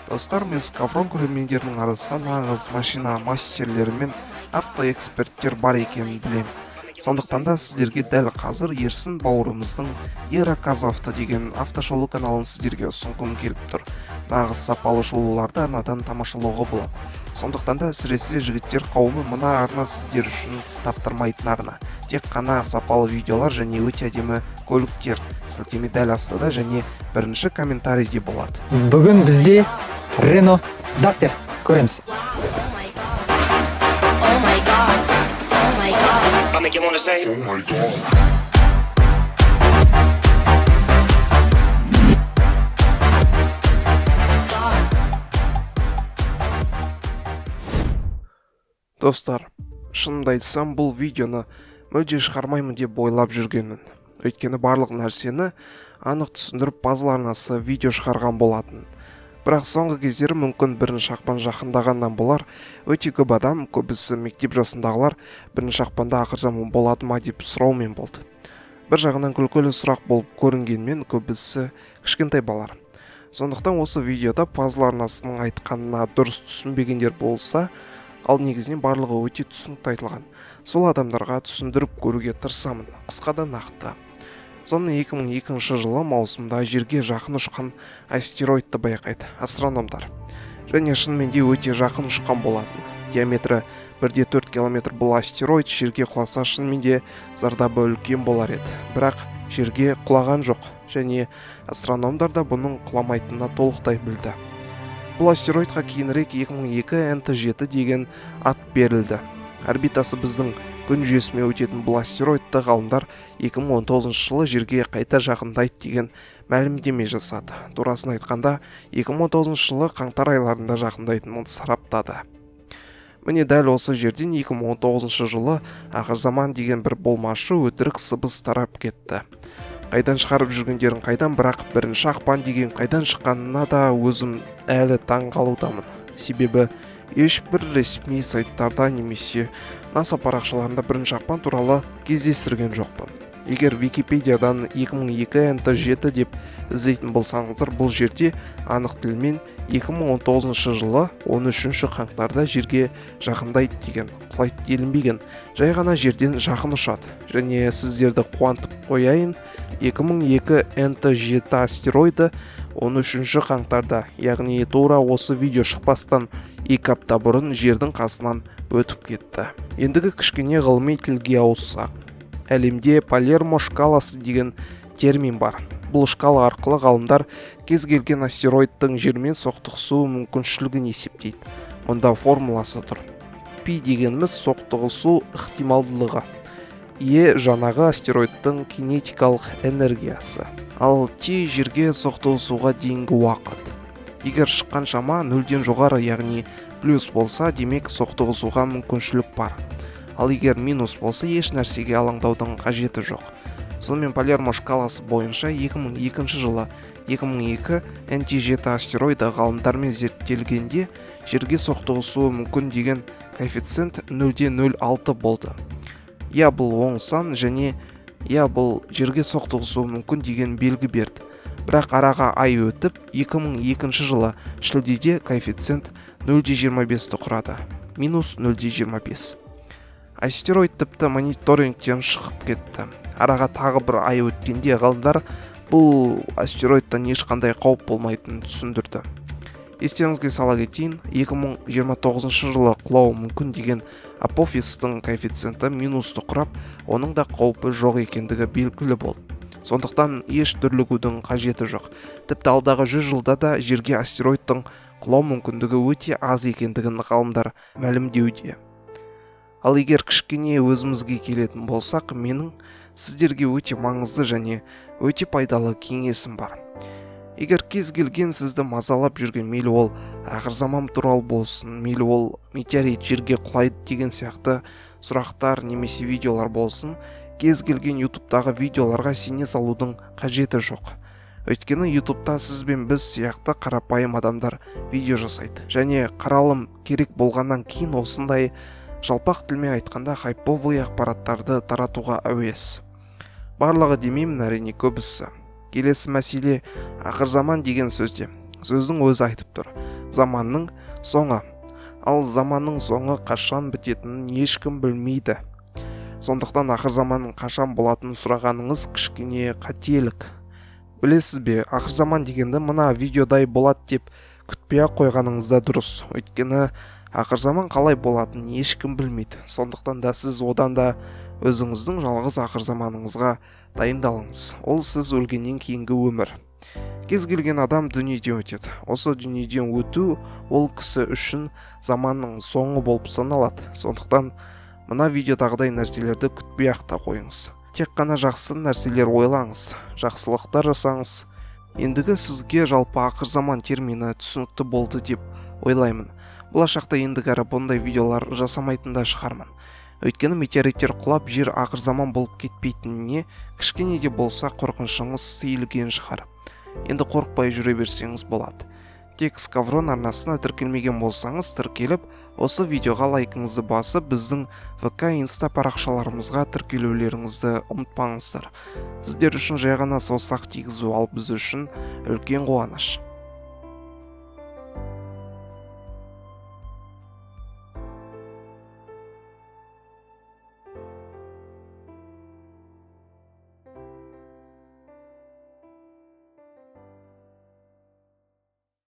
Достар, мен Скафрон көрермендерінің арасынан нағыз машина мастерлері мен автоэксперттер бар екенін білемін. Сондықтан да сіздерге дәл қазір Ерсін бауырымыздың Ераказ авто деген автошолу каналын сіздерге ұсынғым келіп тұр. Нағыз сапалы шолуларды арнадан тамашалауға болады. Сондықтан да әсіресе жігіттер қауымы мына арна сіздер үшін таптырмайтын арна. Тек қана сапалы видеолар және өте әдемі көліктер. Сілтеме дәл астында және бірінші комментарийде болады. Бүгін бізде Renault Duster көреміз. I make you wanna say, oh my god. Достар, шынымды айтсам, бұл видеоны мүлде шығармаймын деп ойлап жүргенмін. Өйткені барлық нәрсені анық түсіндіріп пазл арнасы видео шығарған болатын. Бірақ соңғы кездері мүмкін бірінші ақпан жақындағаннан болар, өте көп адам, көбісі мектеп жасындағылар бірінші ақпанда ақырзаман болады ма деп сұраумен болды. Бір жағынан күлкілі сұрақ болып көрінгенмен көбісі кішкентай балалар. Сондықтан осы видеода пазл арнасының айтқанына дұрыс түсінбегендер болса, ал негізінен барлығы өте түсінікті айтылған. Сол адамдарға түсіндіріп көруге тырысамын, қысқа да нақты. Сонымен 2002 жылы маусымда жерге жақын ұшқан астероидты байқайды астрономдар. Және шынымен де өте жақын ұшқан болатын. Диаметрі 1,4 км бұл астероид жерге құласа шынымен де зардабы үлкен болар еді. Бірақ жерге құлаған жоқ және астрономдар да бұның құламайтынына толықтай білді. Бұл астероидқа кейінірек 2002 NT7 деген ат берілді. Орбитасы біздің күн жүйесімен өтетін бұл астероидты ғалымдар 2019 жылы жерге қайта жақындайды деген мәлімдеме жасады. Турасын айтқанда 2019 жылы қаңтар айларында жақындайтынын сараптады. Міне дәл осы жерден 2019 жылы ақырзаман деген бір болмашы өтірік сыбыс тарап кетті. Қайдан шығарып жүргендерін қайдан, бірақ бірінші ақпан деген қайдан шыққанына да өзім әлі таң қалудамын. Себебі ешбір ресми сайттарда немесе NASA парақшаларында бірінші ақпан туралы кездестірген жоқпын. Егер Википедиядан 2002 NT7 деп іздейтін болсаңыздар, бұл жерде анық тілмен 2019 жылы 13 қаңтарда жерге жақындайды деген құлайды делінбеген, жай ғана жерден жақын ұшады. Және сіздерді қуантып қояйын, 2002 NT7 астероиды 13 қаңтарда, яғни тура осы видео шықпастан 2 апта бұрын жердің қасынан өтіп кетті. Ендігі кішкене ғылыми тілге ауыссақ, әлемде Палермо шкаласы деген термин бар. Бұл шкала арқылы ғалымдар кез келген астероидтың жермен соқтығысу мүмкіншілігін есептейді. Мұнда формуласы тұр. Пи дегеніміз соқтығысу ықтималдылығы. Е жаңағы астероидтың кинетикалық энергиясы. Ал Т жерге соқтығысуға дейінгі уақыт. Егер шыққан шама 0-ден жоғары, яғни плюс болса, демек соқтығысуға мүмкіншілік бар. Ал егер минус болса, еш нәрсеге алаңдаудың қажеті жоқ. Сонымен Палермо шкаласы бойынша 2002 жылы 2002 NT7 астероиды ғалымдармен зерттелгенде жерге соқтығысуы мүмкін деген коэффициент 0,06 болды. Я бұл оң сан және я бұл жерге соқтығысуы мүмкін деген белгі берді. Бірақ араға ай өтіп 2002 жылы шілдеде коэффициент 0,25-ті құрады. Минус 0,25. Астероид тіпті мониторингтен шығып кетті. Араға тағы бір ай өткенде ғалымдар бұл астероидтан ешқандай қауіп болмайтынын түсіндірді. Естеріңізге сала кетейін, 2029 жылы құлауы мүмкін деген апофистің коэффициенті минусты құрап, оның да қаупі жоқ екендігі белгілі болды. Сондықтан еш дүрлігудің қажеті жоқ. Тіпті алдағы 100 жылда да жерге астероидтың құлау мүмкіндігі өте аз екендігін ғалымдар мәлімдеуде. Ал егер кішкене өзімізге келетін болсақ, менің сіздерге өте маңызды және өте пайдалы кеңесім бар. Егер кез келген сізді мазалап жүрген, мейлі ол ақырзаман туралы болсын, мейлі ол метеорит жерге құлайды деген сияқты сұрақтар немесе видеолар болсын, кез келген YouTube'дағы видеоларға сене салудың қажеті жоқ. Өйткені YouTube'та сіз бен біз сияқты қарапайым адамдар видео жасайды. Және қаралым керек болғаннан кейін осындай жалпақ тілмен айтқанда хайповый ақпараттарды таратуға әуес. Барлығы демеймін, әрине көбісі. Келесі мәселе ақырзаман деген сөзде. Сөздің өзі айтып тұр. заманның соңы. Ал заманның соңы қашан бітетінін ешкім білмейді. Сондықтан ақыр заманның қашан болатынын сұрағаныңыз кішкене қателік. Білесіз бе, ақыр заман дегенді мына видеодай болады деп күтпей-ақ қойғаныңыз да дұрыс. Өйткені ақыр заман қалай болатынын ешкім білмейді. Сондықтан да сіз одан да өзіңіздің жалғыз ақыр заманыңызға дайындалыңыз. Ол сіз өлгеннен кейінгі өмір. Кез келген адам дүниеден өтеді. Осы дүниеден өту ол кісі үшін заманның соңы болып саналады. Сондықтан мына видеодағыдай нәрселерді күтпей-ақ та қойыңыз. Тек қана жақсы нәрселер ойлаңыз, жақсылықтар жасаңыз. Ендігі сізге жалпы ақыр заман термині түсінікті болды деп ойлаймын. Болашақта ендігі әрі бұндай видеолар жасамайтын да шығармын. Өйткені метеориттер құлап жер ақыр заман болып кетпейтініне кішкене де болса қорқынышыңыз сейілген шығар. Енді қорықпай жүре берсеңіз болады. Тек Скаврон арнасына тіркелмеген болсаңыз тіркеліп, осы видеоға лайкыңызды басып, біздің ВК Инста парақшаларымызға тіркелулеріңізді ұмытпаңыздар. Сіздер үшін жай ғана саусақ тигізу, ал біз үшін үлкен қуаныш.